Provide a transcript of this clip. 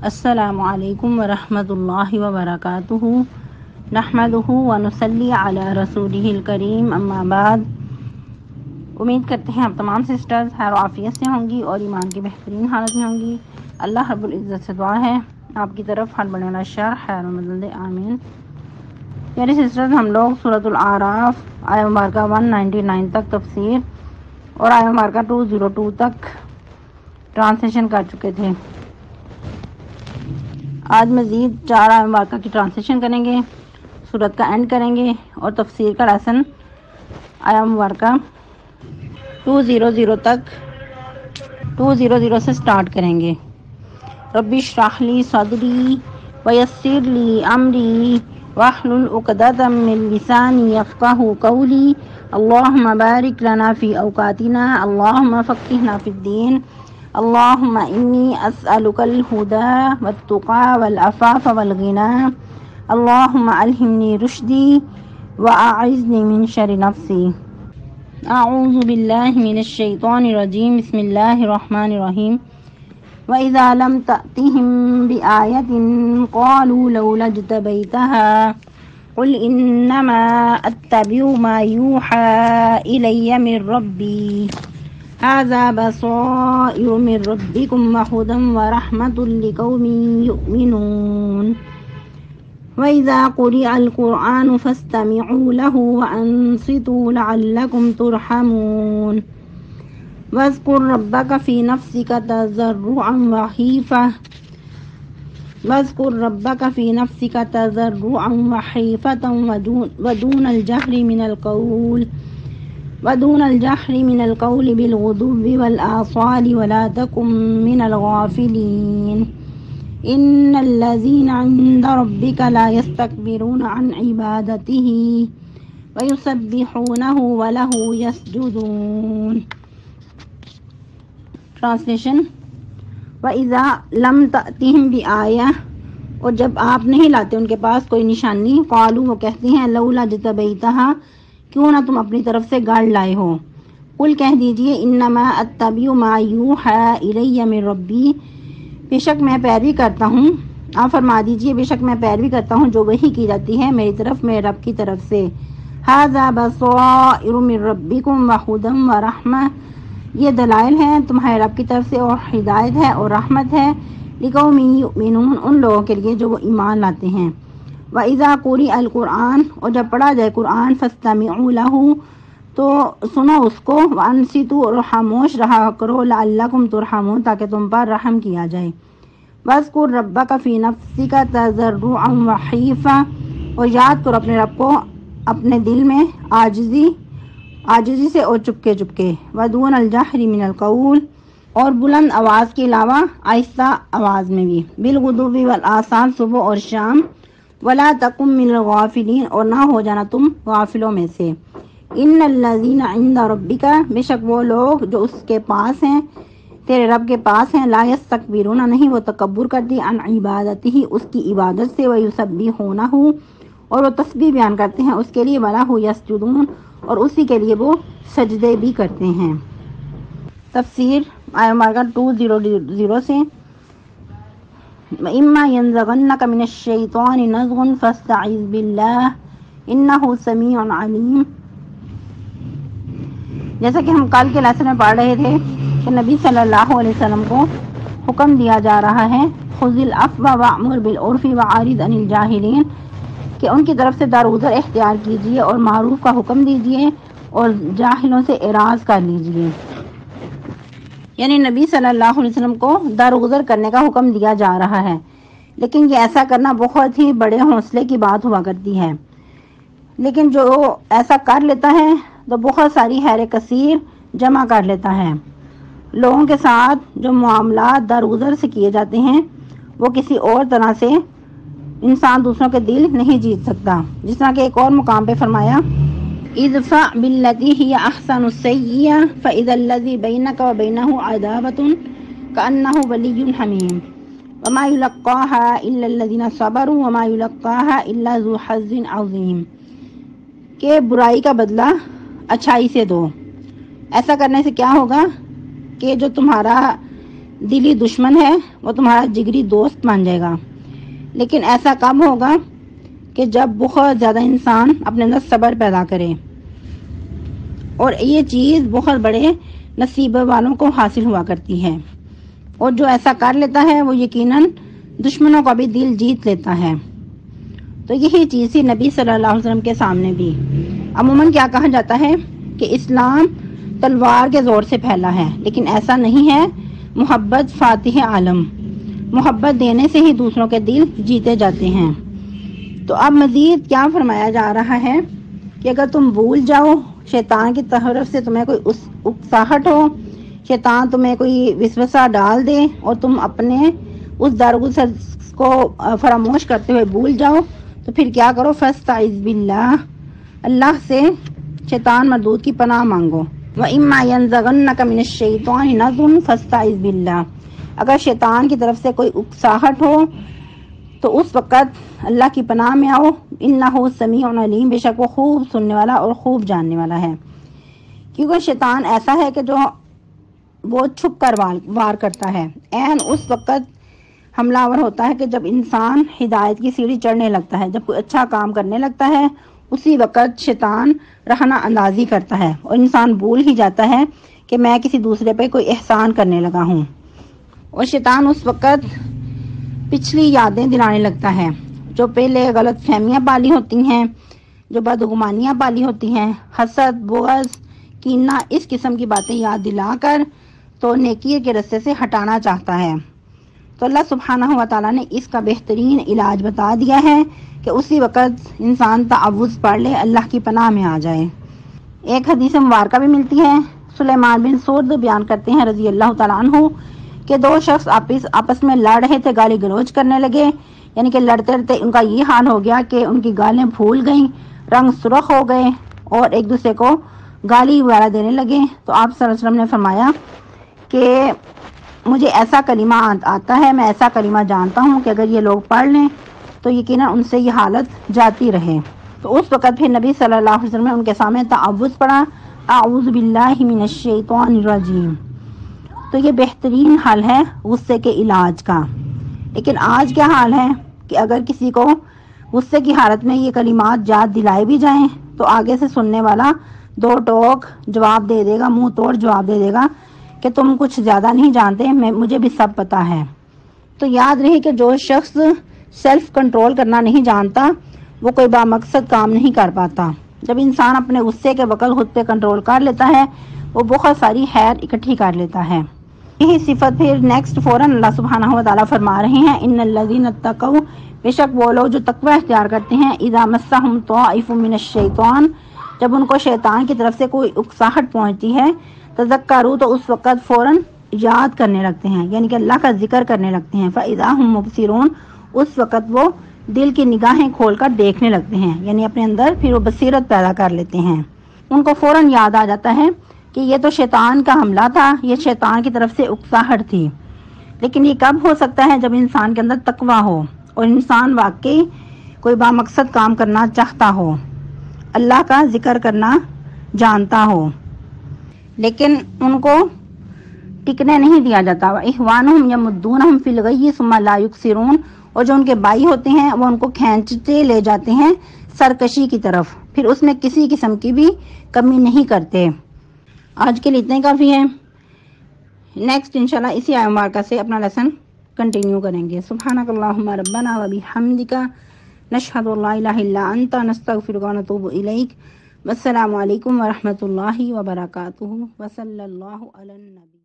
السلام علیکم ورحمۃ اللہ وبرکاتہ نحمدہ ونصلی علی رسولہ الکریم اما بعد۔ امید کرتے ہیں آپ تمام سسٹرز خیر و عافیت سے ہوں گی اور ایمان کی بہترین حالت میں ہوں گی۔ اللہ رب العزت سے دعا ہے آپ کی طرف ہر بڑے والا شر خیر و مدد دے، آمین۔ پیارے سسٹرز، ہم لوگ سورۃ الاعراف آیہ مبارکہ 199 تک تفسیر اور آیہ مبارکہ 202 تک ٹرانسلیشن کر چکے تھے۔ آج مزید 4 آیہ مبارکہ کی ٹرانسلیشن کریں گے، سورت کا اینڈ کریں گے اور تفسیر کا لیسن آیہ مبارکہ 200 سے سٹارٹ کریں گے۔ رب اشرح لی صدری ویسر لی امری واحلل عقدۃ من لسانی یفقہوا قولی اللہم بارک لنا فی اوقاتنا اللہم فقہنا فی الدین اللہم انی اسألک الہدی والتقی والعفاف والغنی اللہم الہمنی رشدی واعذنی من شر نفسی۔ اعوذ باللہ من الشیطان الرجیم، بسم اللہ الرحمن الرحیم۔ وَإِذَا لَمْ تَأْتِهِمْ بِآيَةٍ قَالُوا لَوْلَا اجْتَبَيْتَهَا قُلْ إِنَّمَا أَتَّبِعُ مَا يُوحَى إِلَيَّ مِن رَّبِّي هَٰذَا بَصَائِرُ مِن رَّبِّكُمْ وَهُدًى وَرَحْمَةٌ لِّقَوْمٍ يُؤْمِنُونَ۔ وَإِذَا قُرِئَ الْقُرْآنُ فَاسْتَمِعُوا لَهُ وَأَنصِتُوا لَعَلَّكُمْ تُرْحَمُونَ۔ واذكر ربك في نفسك تضرعا وخيفة ودون الجهر من القول بالغدو والآصال ولا تكن من الغافلين إن الذين عند ربك لا يستكبرون عن عبادته ويسبحونه وله يسجدون۔ ٹرانسلیشن۔ وَإِذَا لَمْ تَأْتِهِمْ بِآيَةٍ، اور جب آپ نہیں لاتے ان کے پاس کوئی نشانی، قالوا، وہ کہتے ہیں، لولا اجتبیتها، کیوں نہ تم اپنی طرف سے گاڑ لائے ہو۔ قل، کہہ دیجئے، انما اتبع ما یوحى الی من ربی، بے شک میں پیروی کرتا ہوں، آپ فرما دیجئے بے شک میں پیروی کرتا ہوں جو وحی کی جاتی ہے میری طرف، میرے رب کی طرف سے۔ ھذا بصائر من ربکم وہدی ورحمۃ، یہ دلائل ہیں تمہارے رب کی طرف سے اور ہدایت ہے اور رحمت ہے، لقوم یؤمنون، ان لوگوں کے لیے جو وہ ایمان لاتے ہیں۔ وَإِذَا قُرِئَ الْقُرْآنُ، اور جب پڑھا جائے قرآن، فَاسْتَمِعُوا لَهُ، تو سنو اس کو، وَأَنصِتُوا، اور خاموش رہا کرو، لَعَلَّكُمْ تُرْحَمُونَ، تاکہ تم پر رحم کیا جائے۔ وَاذْكُر رَبَّكَ فِي نَفْسِكَ تَضَرُّعًا وَخِيفَةً، اور یاد کرو اپنے رب کو اپنے دل میں عاجزی سے اور چپکے چپکے، ودون الجہر من القول، اور بلند آواز کے علاوہ آہستہ آواز میں بھی، بالغدو والآصال، صبح اور شام، ولا تکن من الغافلین، اور نہ ہو جانا تم غافلوں میں سے۔ ان الذین عند ربک، بے شک وہ لوگ جو اس کے پاس ہیں، تیرے رب کے پاس ہیں، لا یستکبرون، نہیں وہ تکبر کرتی، عن عبادتہ، اس کی عبادت سے، ویسبحونہ، اور وہ تسبیح بیان کرتے ہیں اس کے لیے، وَلَہُ یسجدون، اور اسی کے لیے وہ سجدے بھی کرتے ہیں۔ تفسیر آیہ مبارکہ 200 سے۔ وَإِمَّا يَنزَغَنَّكَ مِنَ الشَّيْطَانِ نَزْغٌ فَاسْتَعِذْ بِاللَّهِ إِنَّهُ سَمِيعٌ عَلِيمٌ۔ جیسا کہ ہم کل کے لیسن میں پڑھ رہے تھے کہ نبی صلی اللہ علیہ وسلم کو حکم دیا جا رہا ہے، خُذِ الْعَفْوَ وَأْمُرْ بِالْعُرْفِ وَأَعْرِضْ عَنِ الْجَاهِلِينَ، کہ ان کی طرف سے درگزر اختیار کیجیے اور معروف کا حکم دیجیے اور جاہلوں سے اعراض کر لیجیے۔ یعنی نبی صلی اللہ علیہ وسلم کو درگزر کرنے کا حکم دیا جا رہا ہے، لیکن یہ ایسا کرنا بہت ہی بڑے حوصلے کی بات ہوا کرتی ہے، لیکن جو ایسا کر لیتا ہے تو بہت ساری خیر کثیر جمع کر لیتا ہے۔ لوگوں کے ساتھ جو معاملات درگزر سے کیے جاتے ہیں وہ کسی اور طرح سے انسان دوسروں کے دل نہیں جیت سکتا، جس طرح کہ ایک اور مقام پہ فرمایا، ادفع بالتی ہی احسن السیئۃ فاذا الذی بینک وبینہ عداوۃ کانہ ولی حمیم وما یلقاها الا الذین صبروا وما یلقاها الا ذو حظ عظیم، کہ برائی کا بدلہ اچھائی سے دو۔ ایسا کرنے سے کیا ہوگا کہ جو تمہارا دلی دشمن ہے وہ تمہارا جگری دوست مان جائے گا۔ لیکن ایسا کب ہوگا کہ جب بہت زیادہ انسان اپنے اندر صبر پیدا کرے، اور یہ چیز بہت بڑے نصیب والوں کو حاصل ہوا کرتی ہے، اور جو ایسا کر لیتا ہے وہ یقیناً دشمنوں کا بھی دل جیت لیتا ہے۔ تو یہی چیز تھی نبی صلی اللہ علیہ وسلم کے سامنے بھی۔ عموماً کیا کہا جاتا ہے کہ اسلام تلوار کے زور سے پھیلا ہے، لیکن ایسا نہیں ہے۔ محبت فاتح عالم، محبت دینے سے ہی دوسروں کے دل جیتے جاتے ہیں۔ تو اب مزید کیا فرمایا جا رہا ہے کہ اگر تم بھول جاؤ، شیطان کی طرف سے تمہیں کوئی اکساہٹ ہو، شیطان تمہیں کوئی وسوسہ ڈال دے اور تم اپنے اس درگزر کو فراموش کرتے ہوئے بھول جاؤ، تو پھر کیا کرو؟ فاستعذ باللہ، اللہ سے شیطان مردود کی پناہ مانگو۔ وَإِمَّا يَنزَغَنَّكَ مِنَ الشَّيْطَانِ نَزْغٌ فَاسْتَعِذْ بِاللَّهِ، اگر شیطان کی طرف سے کوئی اکساہٹ ہو تو اس وقت اللہ کی پناہ میں آؤ۔ اِنَّهُ سَمِيعٌ عَلِيمٌ، بے شک وہ خوب سننے والا اور خوب جاننے والا ہے۔ کیونکہ شیطان ایسا ہے کہ جو وہ چھپ کر وار کرتا ہے، عین اس وقت حملہ آور ہوتا ہے کہ جب انسان ہدایت کی سیڑھی چڑھنے لگتا ہے، جب کوئی اچھا کام کرنے لگتا ہے، اسی وقت شیطان رہنا اندازی کرتا ہے اور انسان بھول ہی جاتا ہے کہ میں کسی دوسرے پہ کوئی احسان کرنے لگا ہوں، اور شیطان اس وقت پچھلی یادیں دلانے لگتا ہے، جو پہلے غلط فہمیاں پالی ہوتی ہیں، جو بدگمانیاں پالی ہوتی ہیں، حسد، بغض، کینہ، اس قسم کی باتیں یاد دلا کر تو نیکی کے رستے سے ہٹانا چاہتا ہے۔ تو اللہ سبحانہ و تعالیٰ نے اس کا بہترین علاج بتا دیا ہے کہ اسی وقت انسان تعوذ پڑھ لے، اللہ کی پناہ میں آ جائے۔ ایک حدیث مبارکہ بھی ملتی ہے، سلیمان بن سرد بیان کرتے ہیں رضی اللہ تعالیٰ عنہ کہ دو شخص آپس میں لڑ رہے تھے، گالی گلوچ کرنے لگے، یعنی کہ لڑتے لڑتے ان کا یہ حال ہو گیا کہ ان کی گالیں پھول گئیں، رنگ سرخ ہو گئے اور ایک دوسرے کو گالی وغیرہ دینے لگے۔ تو آپ صلی اللہ علیہ وسلم نے فرمایا کہ مجھے ایسا کلمہ آتا ہے، میں ایسا کلمہ جانتا ہوں کہ اگر یہ لوگ پڑھ لیں تو یقیناً ان سے یہ حالت جاتی رہے۔ تو اس وقت پھر نبی صلی اللہ علیہ وسلم نے ان کے سامنے تعوذ پڑھا، اعوذ باللہ من الشیطان الرجیم۔ تو یہ بہترین حل ہے غصے کے علاج کا۔ لیکن آج کیا حال ہے کہ اگر کسی کو غصے کی حالت میں یہ کلمات یاد دلائے بھی جائیں تو آگے سے سننے والا دو ٹوک جواب دے دے گا، منہ توڑ جواب دے دے گا کہ تم کچھ زیادہ نہیں جانتے، مجھے بھی سب پتا ہے۔ تو یاد رہے کہ جو شخص سیلف کنٹرول کرنا نہیں جانتا وہ کوئی بامقصد کام نہیں کر پاتا۔ جب انسان اپنے غصے کے وقت خود پہ کنٹرول کر لیتا ہے وہ بہت ساری خیر اکٹھی کر لیتا ہے۔ یہی صفت پھر نیکسٹ فوراً اللہ سبحانہ و تعالیٰ فرما رہے ہیں، ان الذین اتقوا، بے شک وہ لوگ جو تقوی اختیار کرتے ہیں، اذا مسہم طائف من الشیطان، جب ان کو شیطان کی طرف سے کوئی اکساہٹ پہنچتی ہے، تذکروا، تو اس وقت فوراً یاد کرنے لگتے ہیں، یعنی کہ اللہ کا ذکر کرنے لگتے ہیں، فاذا ہم مبصرون، اس وقت وہ دل کی نگاہیں کھول کر دیکھنے لگتے ہیں، یعنی اپنے اندر پھر وہ بصیرت پیدا کر لیتے ہیں۔ ان کو فوراً یاد آ جاتا ہے کہ یہ تو شیطان کا حملہ تھا، یہ شیطان کی طرف سے اکساہٹ تھی۔ لیکن یہ کب ہو سکتا ہے؟ جب انسان کے اندر تقویٰ ہو اور انسان واقعی کوئی بامقصد کام کرنا چاہتا ہو، اللہ کا ذکر کرنا جانتا ہو، لیکن ان کو ٹکنے نہیں دیا جاتا۔ وَإِخْوَانُهُمْ يَمُدُّونَهُمْ فِي الْغَيِّ ثُمَّ لَا يُقْصِرُونَ، اور جو ان کے بھائی ہوتے ہیں وہ ان کو کھینچتے لے جاتے ہیں سرکشی کی طرف، پھر اس میں کسی قسم کی بھی کمی نہیں کرتے۔ آج کے لیے اتنے کافی ہے، نیکسٹ انشاءاللہ اسی آیت مبارکہ سے اپنا لیسن کنٹینیو کریں گے۔ سبحانک اللہم ربنا وبحمدک، نشہد ان لا الہ الا انت، نستغفرک ونتوب الیک۔ والسلام علیکم ورحمۃ اللہ وبرکاتہ، وصلی اللہ علی النبی۔